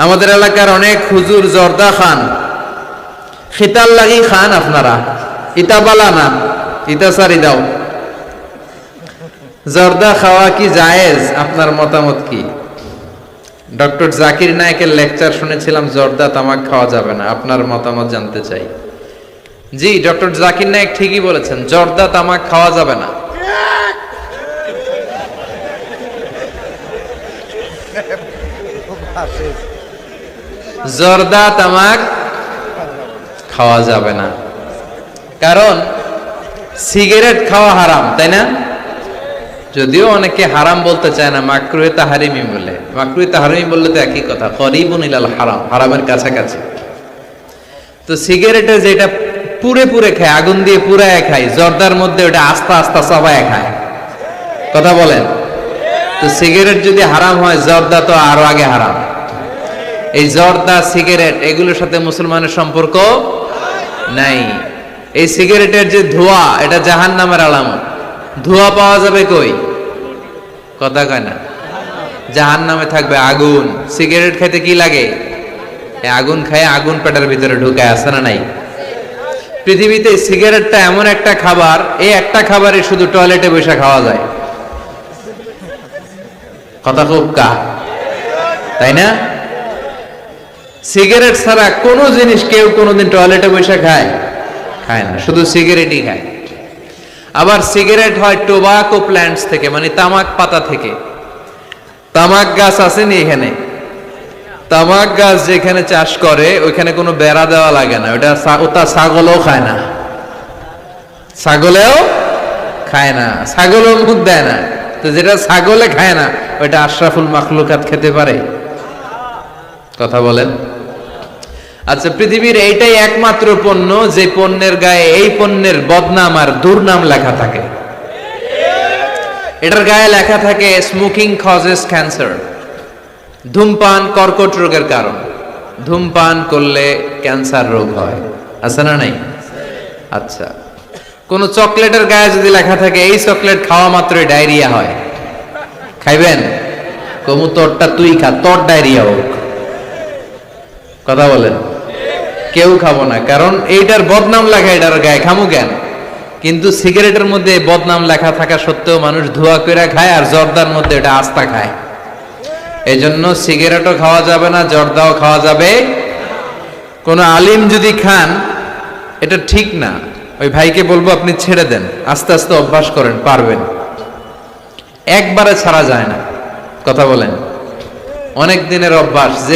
আমাদের এলাকার অনেক হুজুর জর্দা খান, খিতাল লাগি খান। আপনারা ইতা বালা না, ইতা সারি দাও। জর্দা খাওয়া কি জায়েজ? আপনার মতামত কি? ডক্টর জাকির নায়েকের লেকচার শুনেছিলাম, জর্দা তামাক খাওয়া যাবে না। আপনার মতামত জানতে চাই। জি, ডক্টর জাকির নায়েক ঠিকই বলেছেন, জর্দা তামাক খাওয়া যাবে না। জর্দা তামাক খাওয়া যাবে না, কারণ সিগারেট খাওয়া হারাম, তাই না? যদিও অনেকে হারাম বলতে চায় না, মাকরুহে তাহরিমি বলে। মাকরুহে তাহরিমি বললে তো একই কথা, করিবুন ইলাল হারাম, হারামের কাছাকাছি। তো সিগারেটে যেটা পুরে পুরে খায়, আগুন দিয়ে পুরায় খায়, জর্দার মধ্যে ওটা আস্তে আস্তে চাবায় খায়। কথা বলেন। তো সিগারেট যদি হারাম হয়, জর্দা তো আরো আগে হারাম। এই জর্দা, সিগারেট এগুলোর সাথে মুসলমানের সম্পর্ক নাই। এই সিগারেটের যে ধোঁয়া, এটা জাহান্নামের আলামত। ধোঁয়া পাওয়া যাবে কই? কথা কয় না। জাহান্নামে থাকবে আগুন। সিগারেট খেতে কি লাগে? আগুন খায়, আগুন পেটের ভিতরে ঢুকায়, আছে না নাই? পৃথিবীতে সিগারেটটা এমন একটা খাবার, এই একটা খাবারই শুধু টয়লেটে বসে খাওয়া যায়। কথা খুব কা, তাই না? সিগারেট ছাড়া কোনো জিনিস কেউ কোনোদিন টয়লেটে বসে খায় না, শুধু সিগারেটই খায়। আবার সিগারেট হয় টোবাকো প্ল্যান্টস থেকে, মানে তামাক পাতা থেকে। তামাক গাছ আসেনি এখানে? তামাক গাছ যেখানে চাষ করে ওইখানে কোনো বেড়া দেওয়া লাগে না, ওটা ছাগলও খায় না। ছাগলেও খায় না, ছাগলও মুখ দেয় না। তো যেটা ছাগলে খায় না, ওইটা আশরাফুল মাখলুকাত খেতে পারে? কথা বলেন। আচ্ছা, পৃথিবীর এইটাই একমাত্র পণ্য যে পণ্যের গায়ে এই পণ্যের বদনাম আর দুর্নাম লেখা থাকে। এটার গায়ে লেখা থাকে স্মোকিং কজেস ক্যান্সার, ধূমপান কর্কট রোগের কারণ। ধূমপান করলে ক্যান্সার রোগ হয়, আছে না নাই? আচ্ছা, কোন চকলেটের গায়ে যদি লেখা থাকে এই চকলেট খাওয়া মাত্রই ডায়রিয়া হয়, খাইবেন? কমু তোরটা তুই খা, তোর ডায়রিয়া হোক। কথা বলেন। কেউ খাবো না, কারণ এইটার বদনাম লেখা এটার গায়ে, খামু কেন? কিন্তু সিগারেটের মধ্যে বদনাম লেখা থাকা সত্ত্বেও মানুষ ধোয়া করে খায়, আর জর্দার মধ্যে এটা আস্তা খায়। এই জন্য সিগারেটও খাওয়া যাবে না, জর্দাও খাওয়া যাবে। কোন আলিম যদি খান, এটা ঠিক না। ওই ভাইকে বলবো আপনি ছেড়ে দেন, আস্তে আস্তে অভ্যাস করেন, পারবেন। একবারে ছাড়া যায় না। কথা বলেন। অনেক দিনের অভ্যাস।